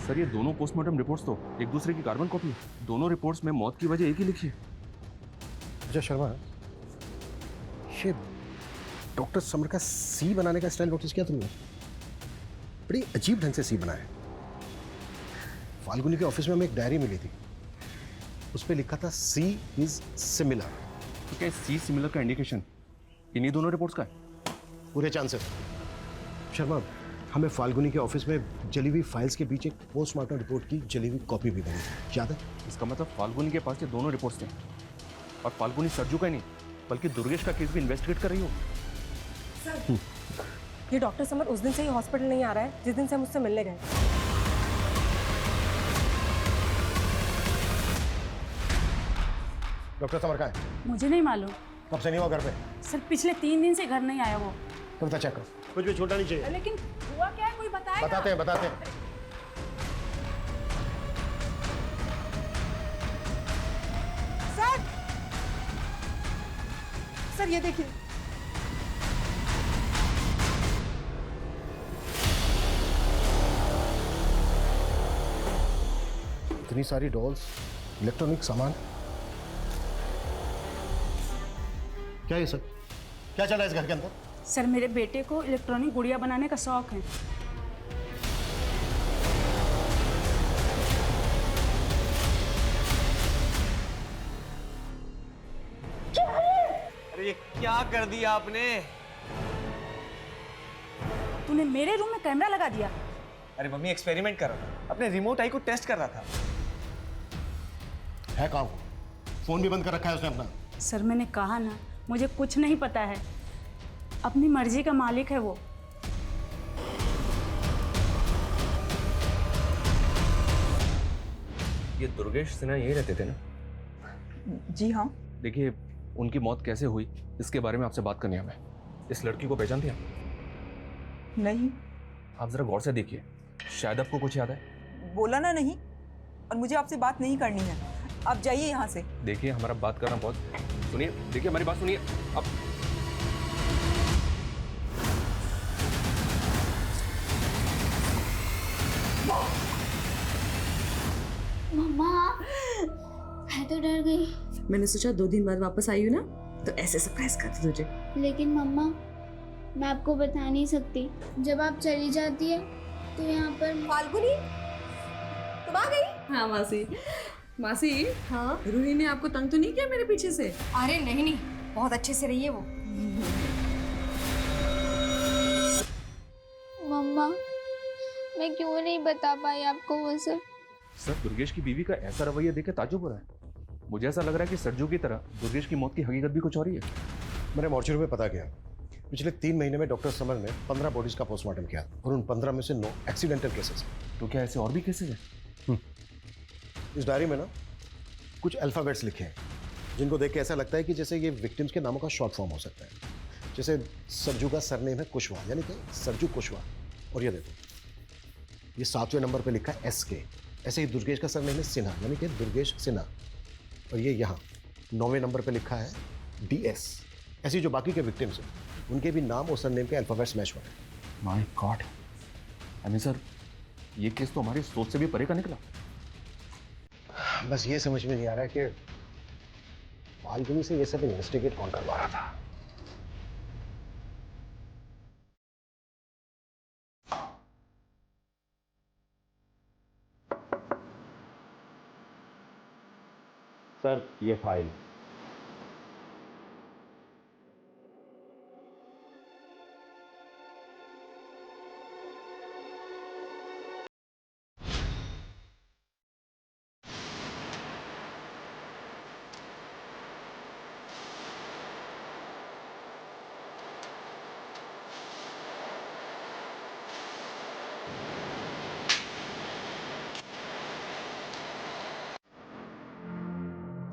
सर, ये दोनों पोस्टमार्टम रिपोर्ट्स तो एक दूसरे की कार्बन कॉपी है। दोनों रिपोर्ट्स में मौत की वजह एक ही लिखी है। अच्छा शर्मा, ये डॉक्टर समर का सी बनाने का स्टाइल नोटिस किया तुमने? बड़ी अजीब ढंग से सी बनाया है। फाल्गुनी के ऑफिस में हमें एक डायरी मिली थी, उस पर लिखा था सी इज सिमिलर। तो क्या सी सिमिलर का इंडिकेशन इन्हीं दोनों रिपोर्ट्स का है? पूरे चांसेस। शर्मा, हमें फाल्गुनी के ऑफिस में जली हुई फाइल्स के बीच एक पोस्टमार्टम रिपोर्ट की जली हुई कॉपी भी मिली, याद है? इसका मतलब फाल्गुनी के पास ये दोनों रिपोर्ट्स थे, और फाल्गुनी सरजू का ही नहीं बल्कि दुर्गेश का केस भी इन्वेस्टिगेट कर रही हो। ये डॉक्टर समर उस दिन से ही हॉस्पिटल नहीं आ रहा है जिस दिन से हम उससे मिलने गए। डॉक्टर समर कहाँ है? मुझे नहीं मालूम। कब से नहीं हुआ घर पे? सर पिछले 3 दिन से घर नहीं आया वो। कविता चेक करो, कुछ भी छोटा नहीं चाहिए। लेकिन हुआ क्या है, कोई बताएगा? बताते हैं। सर ये देखिए। इतनी सारी डॉल्स, इलेक्ट्रॉनिक सामान, क्या ये सब क्या चल रहा है इस घर के अंदर? सर मेरे बेटे को इलेक्ट्रॉनिक गुड़िया बनाने का शौक है। अरे ये क्या कर दिया आपने? तूने मेरे रूम में कैमरा लगा दिया। अरे मम्मी एक्सपेरिमेंट कर रहा था, अपने रिमोट आई को टेस्ट कर रहा था। है कहाँ? फोन भी बंद कर रखा है उसने अपना। सर मैंने कहा ना, मुझे कुछ नहीं पता है। अपनी मर्जी का मालिक है वो। ये दुर्गेश सिन्हा यही रहते थे ना? जी हाँ। देखिए, उनकी मौत कैसे हुई इसके बारे में आपसे बात करनी है हमें। इस लड़की को पहचानते हैं? नहीं। आप जरा गौर से देखिए, शायद आपको कुछ याद है। बोला ना नहीं, और मुझे आपसे बात नहीं करनी है। आप जाइए यहाँ से। देखिए, हमारा बात करना बहुत, सुनिए, देखिए हमारी बात सुनिए। अब मम्मा, मैं तो डर गई। मैंने सोचा 2 दिन बाद वापस आई हूँ ना, तो ऐसे सरप्राइज करती तुझे। लेकिन मम्मा, मैं आपको बता नहीं सकती। जब आप चली जाती है तो यहाँ पर फाल्गुनी, तुम आ गई? हाँ मासी। मासी, हाँ, रूही ने आपको तंग तो नहीं किया मेरे पीछे से? अरे नहीं नहीं, बहुत अच्छे से रही है वो। मम्मा, मैं क्यों नहीं बता पाई आपको वो सब? सर, दुर्गेश की बीवी का ऐसा रवैया देख के ताज्जुब हो रहा है। मुझे ऐसा लग रहा है कि सरजू की तरह दुर्गेश की मौत की हकीकत भी कुछ और ही है। मैंने मॉर्चरी में पता किया, पिछले 3 महीने में डॉक्टर समर ने 15 बॉडीज का पोस्टमार्टम किया और उन 15 में से 9 एक्सीडेंटल केसेस हैं। तो क्या ऐसे और भी केसेस हैं? इस डायरी में ना कुछ अल्फ़ाबेट्स लिखे हैं जिनको देख के ऐसा लगता है कि जैसे ये विक्टिम्स के नामों का शॉर्ट फॉर्म हो सकता है। जैसे सरजू का सरनेम है कुशवाहा, यानी कि सरजू कुशवाहा। और ये देखो, ये 7वें नंबर पे लिखा है SK। ऐसे ही दुर्गेश का सरनेम है सिन्हा, यानी कि दुर्गेश सिन्हा। और ये यहाँ 9वें नंबर पे लिखा है DS। ऐसी जो बाकी के विक्टिम्स हैं उनके भी नाम और सरनेम के अल्फ़ाबेट्स मैच हो रहे हैं। माय गॉड, अमीन सर, ये केस तो हमारी सोच से भी परे का निकला। बस ये समझ में नहीं आ रहा है कि फाल्गुनी से ये सब इन्वेस्टिगेट कौन करवा रहा था। सर, ये फाइल।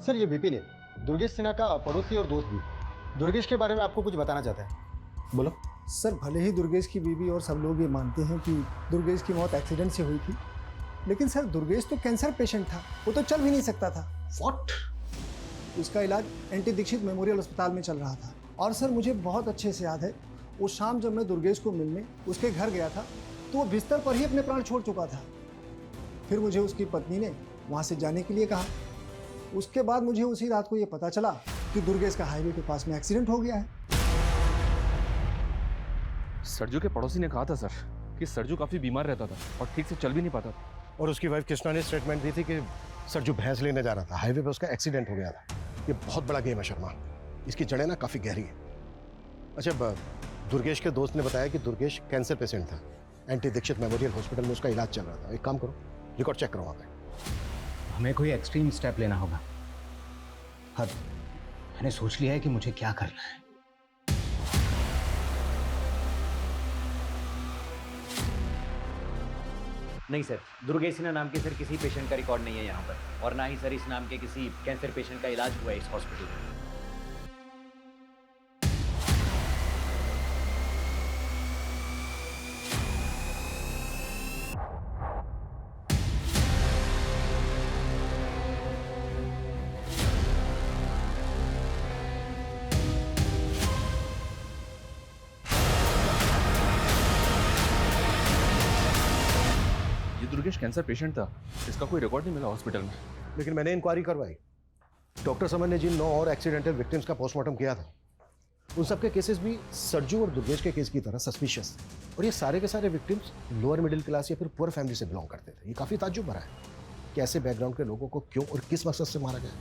सर ये विपिन है, दुर्गेश सिन्हा का पड़ोसी और दोस्त भी। दुर्गेश के बारे में आपको कुछ बताना चाहता है। बोलो। सर भले ही दुर्गेश की बीवी और सब लोग ये मानते हैं कि दुर्गेश की मौत एक्सीडेंट से हुई थी, लेकिन सर दुर्गेश तो कैंसर पेशेंट था, वो तो चल भी नहीं सकता था। व्हाट? उसका इलाज एनटी दीक्षित मेमोरियल अस्पताल में चल रहा था। और सर मुझे बहुत अच्छे से याद है, उस शाम जब मैं दुर्गेश को मिलने उसके घर गया था तो वो बिस्तर पर ही अपने प्राण छोड़ चुका था। फिर मुझे उसकी पत्नी ने वहाँ से जाने के लिए कहा। उसके बाद मुझे उसी रात को ये पता चला कि दुर्गेश का हाईवे के पास में एक्सीडेंट हो गया है। सरजू के पड़ोसी ने कहा था सर कि सरजू काफी बीमार रहता था और ठीक से चल भी नहीं पाता था। और उसकी वाइफ कृष्णा ने स्टेटमेंट दी थी कि सरजू भैंस लेने जा रहा था, हाईवे पे उसका एक्सीडेंट हो गया था। ये बहुत बड़ा गेम है शर्मा, इसकी जड़ें ना काफ़ी गहरी है। अच्छा, दुर्गेश के दोस्त ने बताया कि दुर्गेश कैंसर पेशेंट था, एनटी दीक्षित मेमोरियल हॉस्पिटल में उसका इलाज चल रहा था। एक काम करो, रिकॉर्ड चेक करो वहाँ पे। हमें कोई एक्सट्रीम स्टेप लेना होगा। हद। मैंने सोच लिया है कि मुझे क्या करना है। नहीं सर, दुर्गेश सिन्हा नाम के सर किसी पेशेंट का रिकॉर्ड नहीं है यहाँ पर, और ना ही सर इस नाम के किसी कैंसर पेशेंट का इलाज हुआ है इस हॉस्पिटल में। दुर्गेश कैंसर पेशेंट था, इसका कोई रिकॉर्ड नहीं मिला हॉस्पिटल में। लेकिन मैंने इंक्वायरी करवाई। डॉक्टर समन ने जिन 9 और एक्सीडेंटल विक्टिम्स का पोस्टमार्टम किया था, उन सबके केसेस भी सरजू और दुर्गेश के केस की तरह सस्पिशियस थे। और ये सारे के सारे विक्टिम्स लोअर मिडिल क्लास या फिर पुअर फैमिली से बिलोंग करते थे। ये काफ़ी ताज्जुब भरा है कि ऐसे बैकग्राउंड के लोगों को क्यों और किस मकसद से मारा गया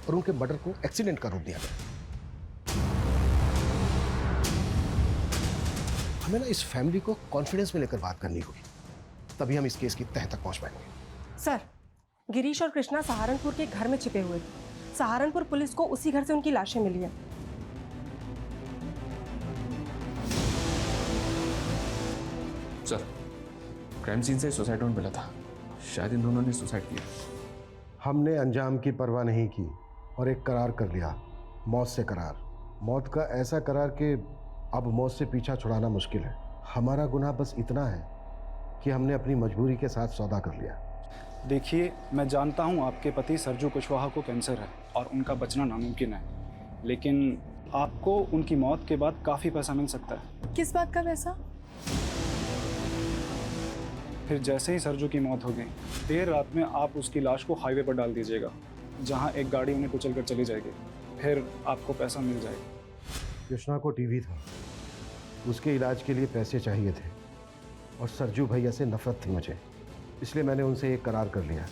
और उनके मर्डर को एक्सीडेंट का रूप दिया गया। हमें ना इस फैमिली को कॉन्फिडेंस में लेकर बात करनी होगी, तभी हम इस केस की तह तक पहुंच पाएंगे। सर, गिरीश और कृष्णा सहारनपुर के घर में छिपे हुए थे। सहारनपुर पुलिस को उसी घर से उनकी लाशें मिली हैं। सर, क्राइम सीन से सुसाइड नोट मिला था, शायद इन दोनों ने सुसाइड किया। हमने अंजाम की परवाह नहीं की और एक करार कर लिया, मौत से करार। मौत का ऐसा करार कि अब मौत से पीछा छुड़ाना मुश्किल है। हमारा गुनाह बस इतना है कि हमने अपनी मजबूरी के साथ सौदा कर लिया। देखिए, मैं जानता हूँ आपके पति सरजू कुशवाहा को कैंसर है और उनका बचना नामुमकिन है, लेकिन आपको उनकी मौत के बाद काफ़ी पैसा मिल सकता है। किस बात का पैसा? फिर जैसे ही सरजू की मौत हो गई, देर रात में आप उसकी लाश को हाईवे पर डाल दीजिएगा, जहाँ एक गाड़ी उन्हें कुचल कर चली जाएगी। फिर आपको पैसा मिल जाएगा। कृष्णा को टीवी था, उसके इलाज के लिए पैसे चाहिए थे और सरजू भैया से नफरत थी मुझे, इसलिए मैंने उनसे एक करार कर लिया।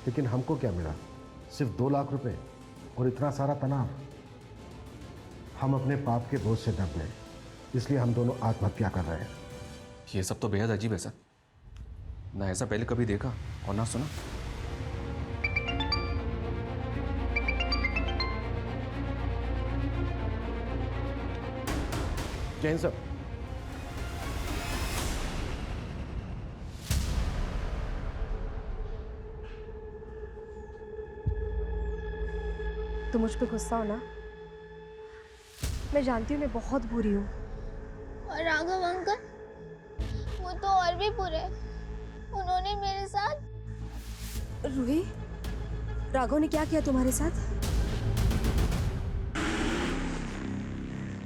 लेकिन हमको क्या मिला? सिर्फ 2 लाख रुपए और इतना सारा तनाव। हम अपने पाप के बोझ से दब गए, इसलिए हम दोनों आत्महत्या कर रहे हैं। ये सब तो बेहद अजीब है सर, ना ऐसा पहले कभी देखा और ना सुना। जैन साहब, तुम मुझ पे गुस्सा हो ना? मैं जानती हूँ मैं बहुत बुरी हूँ। और राघव अंकल, वो तो और भी बुरे। उन्होंने मेरे साथ। रूही, राघव ने क्या किया तुम्हारे साथ?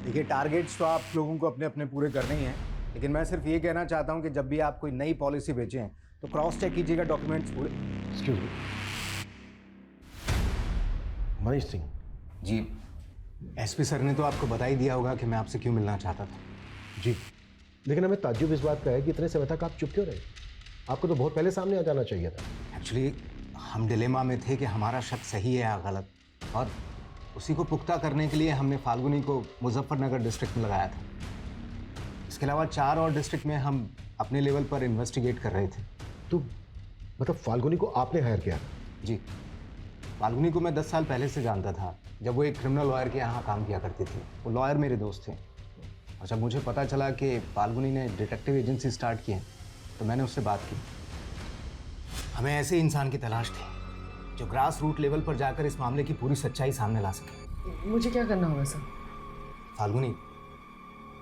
देखिए, टारगेट्स तो आप लोगों को अपने अपने पूरे करने ही हैं, लेकिन मैं सिर्फ ये कहना चाहता हूँ कि जब भी आप कोई नई पॉलिसी बेचें तो क्रॉस चेक कीजिएगा डॉक्यूमेंट्स पूरे। Excuse me, Manish Singh ji. SP sir ने तो आपको बता ही दिया होगा कि मैं आपसे क्यों मिलना चाहता था। जी, लेकिन हमें ताज्जुब इस बात का है कि इतने समय तक आप चुप क्यों रहे? आपको तो बहुत पहले सामने आ जाना चाहिए था। एक्चुअली हम डिलेमा में थे कि हमारा शक सही है या गलत, और उसी को पुख्ता करने के लिए हमने फाल्गुनी को मुजफ्फरनगर डिस्ट्रिक्ट में लगाया था। इसके अलावा 4 और डिस्ट्रिक्ट में हम अपने लेवल पर इन्वेस्टिगेट कर रहे थे। तो मतलब फाल्गुनी को आपने हायर किया? जी, फाल्गुनी को मैं 10 साल पहले से जानता था, जब वो एक क्रिमिनल लॉयर के यहाँ काम किया करती थी। वो लॉयर मेरे दोस्त थे, और जब मुझे पता चला कि फाल्गुनी ने डिटेक्टिव एजेंसी स्टार्ट की है तो मैंने उससे बात की। हमें ऐसे इंसान की तलाश थी जो ग्रास रूट लेवल पर जाकर इस मामले की पूरी सच्चाई सामने ला सके। मुझे क्या करना होगा सर? फाल्गुनी,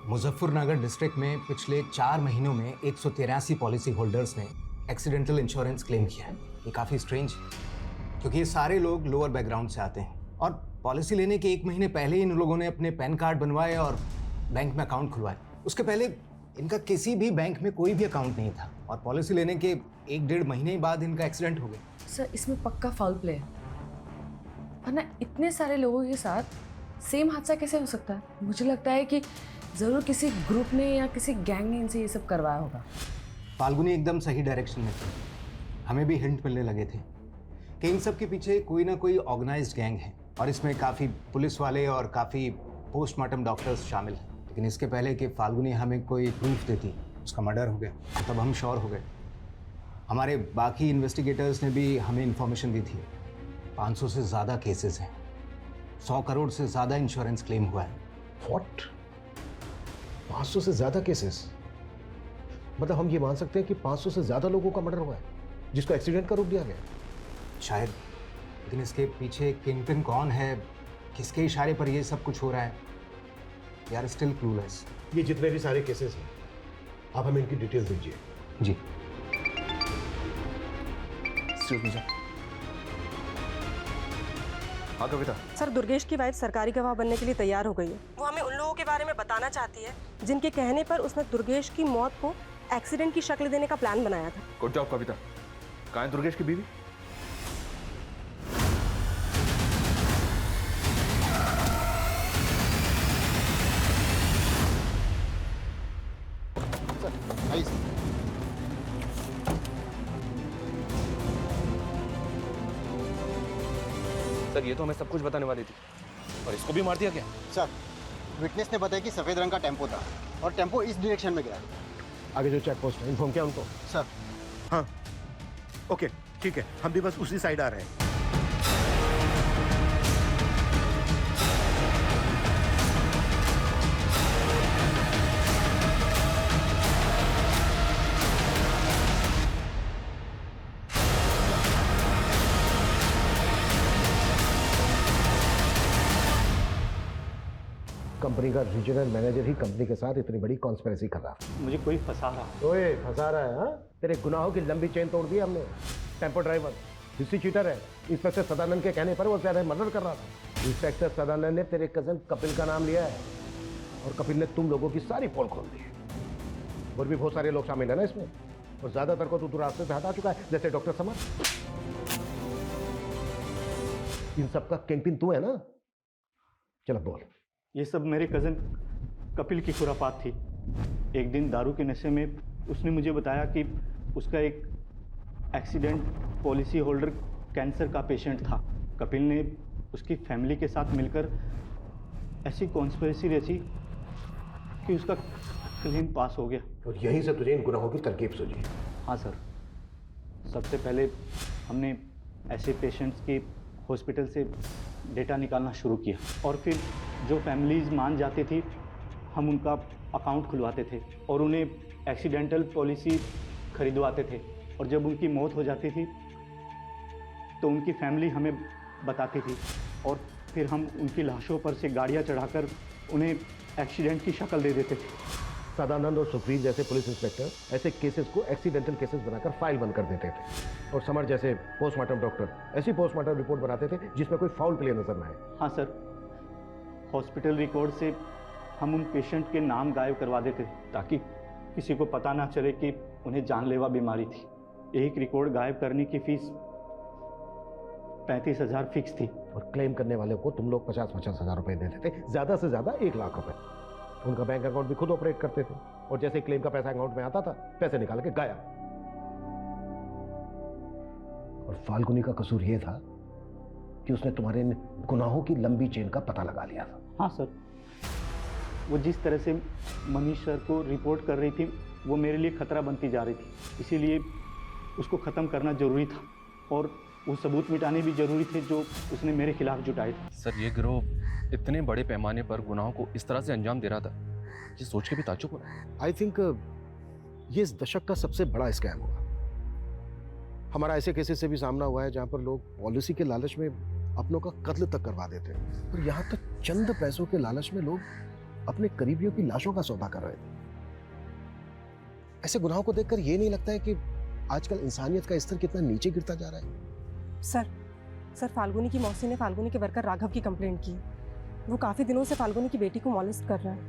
मुजफ्फरनगर डिस्ट्रिक्ट में पिछले 4 महीनों में 183 पॉलिसी होल्डर्स ने एक्सीडेंटल इंश्योरेंस क्लेम किया है। ये काफ़ी स्ट्रेंज है, क्योंकि ये सारे लोग लोअर बैकग्राउंड से आते हैं, और पॉलिसी लेने के 1 महीने पहले इन लोगों ने अपने पैन कार्ड बनवाए और बैंक में अकाउंट खुलवाए। उसके पहले इनका किसी भी बैंक में कोई भी अकाउंट नहीं था, और पॉलिसी लेने के 1-1.5 महीने बाद इनका एक्सीडेंट हो गया। सर, इसमें पक्का फाउल प्ले है, वरना इतने सारे लोगों के साथ सेम हादसा कैसे हो सकता है? मुझे लगता है कि ज़रूर किसी ग्रुप ने या किसी गैंग ने इनसे ये सब करवाया होगा। फाल्गुनी एकदम सही डायरेक्शन में थी। हमें भी हिंट मिलने लगे थे कि इन सब के पीछे कोई ना कोई ऑर्गेनाइज्ड गैंग है, और इसमें काफ़ी पुलिस वाले और काफ़ी पोस्टमार्टम डॉक्टर्स शामिल हैं। लेकिन इसके पहले कि फाल्गुनी हमें कोई प्रूफ देती, उसका मर्डर हो गया, तब हम श्योर हो गए। हमारे बाकी इन्वेस्टिगेटर्स ने भी हमें इन्फॉर्मेशन दी थी। 500 से ज़्यादा केसेस हैं, 100 करोड़ से ज़्यादा इंश्योरेंस क्लेम हुआ है। व्हाट? 500 से ज़्यादा केसेस? मतलब हम ये मान सकते हैं कि 500 से ज़्यादा लोगों का मर्डर हुआ है जिसको एक्सीडेंट का रूप दिया गया? शायद, लेकिन इसके पीछे किंगपिन कौन है, किसके इशारे पर ये सब कुछ हो रहा है, वी आर स्टिल क्लूलेस। ये जितने भी सारे केसेस हैं, आप हमें इनकी डिटेल दीजिए। जी। हाँ कविता। सर, दुर्गेश की वाइफ सरकारी गवाह बनने के लिए तैयार हो गई है। वो हमें उन लोगों के बारे में बताना चाहती है जिनके कहने पर उसने दुर्गेश की मौत को एक्सीडेंट की शक्ल देने का प्लान बनाया था। गुड जॉब कविता। कहाँ है दुर्गेश की बीवी? सर ये तो हमें सब कुछ बताने वाली थी और इसको भी मार दिया क्या? सर विटनेस ने बताया कि सफ़ेद रंग का टेम्पो था और टेम्पो इस डायरेक्शन में गया। आगे जो चेक पोस्ट है इन्फॉर्म किया उनको? सर हाँ ओके ठीक है, हम भी बस उसी साइड आ रहे हैं। कंपनी का रीजनल मैनेजर ही कंपनी के साथ इतनी बड़ी कॉन्स्पिरेसी कर रहा है। मुझे कोई फंसा रहा है। ओए फंसा रहा है? हाँ तेरे गुनाहों की लंबी चेन तोड़ दी हमने। टेम्पो ड्राइवर हिस्ट्री चीटर है। इंस्पेक्टर सदानंद के कहने पर वो तेरे मर्डर कर रहा था। इंस्पेक्टर सदानंद ने तेरे कजन कपिल का नाम लिया है और कपिल ने तुम लोगों की सारी पोल खोल दी है। और भी बहुत सारे लोग शामिल है ना इसमें, और ज्यादातर को तू रास्ते से हटा चुका है, जैसे डॉक्टर समर। इन सबका किंगपिन तू है ना? चलो बोल। ये सब मेरे कज़न कपिल की खुरापात थी। एक दिन दारू के नशे में उसने मुझे बताया कि उसका एक एक्सीडेंट पॉलिसी होल्डर कैंसर का पेशेंट था। कपिल ने उसकी फैमिली के साथ मिलकर ऐसी कॉन्स्पिरेसी रची कि उसका क्लेम पास हो गया। और यहीं से तुझे इन गुनाहों की तरकीब सूझी? हाँ सर, सबसे पहले हमने ऐसे पेशेंट्स की हॉस्पिटल से डेटा निकालना शुरू किया और फिर जो फैमिलीज़ मान जाती थी हम उनका अकाउंट खुलवाते थे और उन्हें एक्सीडेंटल पॉलिसी खरीदवाते थे। और जब उनकी मौत हो जाती थी तो उनकी फैमिली हमें बताती थी और फिर हम उनकी लाशों पर से गाड़ियाँ चढ़ाकर उन्हें एक्सीडेंट की शक्ल दे देते थे। सदानंद और सुप्रीत जैसे पुलिस इंस्पेक्टर ऐसे केसेस को एक्सीडेंटल केसेस बनाकर फाइल बंद कर देते थे, और समर जैसे पोस्टमार्टम डॉक्टर ऐसी पोस्टमार्टम रिपोर्ट बनाते थे जिसमें कोई फाउल प्ले नजर न आए। हाँ सर, हॉस्पिटल रिकॉर्ड से हम उन पेशेंट के नाम गायब करवा देते थे ताकि किसी को पता ना चले कि उन्हें जानलेवा बीमारी थी। एक रिकॉर्ड गायब करने की फीस 35,000 फिक्स थी और क्लेम करने वाले को तुम लोग 50-50 हज़ार रुपए देते थे, ज्यादा से ज्यादा 1 लाख रुपए। उनका बैंक अकाउंट भी खुद ऑपरेट करते थे और जैसे क्लेम का पैसा अकाउंट में आता था पैसे निकाल के गायब। और फाल्गुनी का कसूर यह था कि उसने तुम्हारे गुनाहों की लंबी चेन का पता लगा लिया था। हाँ सर, वो जिस तरह से मनीष सर को रिपोर्ट कर रही थी वो मेरे लिए खतरा बनती जा रही थी, इसीलिए उसको ख़त्म करना ज़रूरी था और वो सबूत मिटाने भी ज़रूरी थे जो उसने मेरे खिलाफ जुटाए थे। सर ये गिरोह इतने बड़े पैमाने पर गुनाहों को इस तरह से अंजाम दे रहा था, ये सोच के भी ताज्जुब हो रहा है। आई थिंक ये इस दशक का सबसे बड़ा स्कैम होगा। हमारा ऐसे केसेस से भी सामना हुआ है जहां पर लोग पॉलिसी के लालच में अपनों का कत्ल तक करवा देते हैं, और यहाँ तक चंद पैसों के लालच में लोग अपने करीबियों की लाशों का सौदा कर रहे थे। ऐसे गुनाहों को देखकर ये नहीं लगता है कि आजकल इंसानियत का स्तर कितना नीचे गिरता जा रहा है? सर फाल्गुनी की मौसी ने फाल्गुनी के वर्कर राघव की कंप्लेंट की। वो काफी दिनों से फाल्गुनी की बेटी को मॉलेस्ट कर रहा है।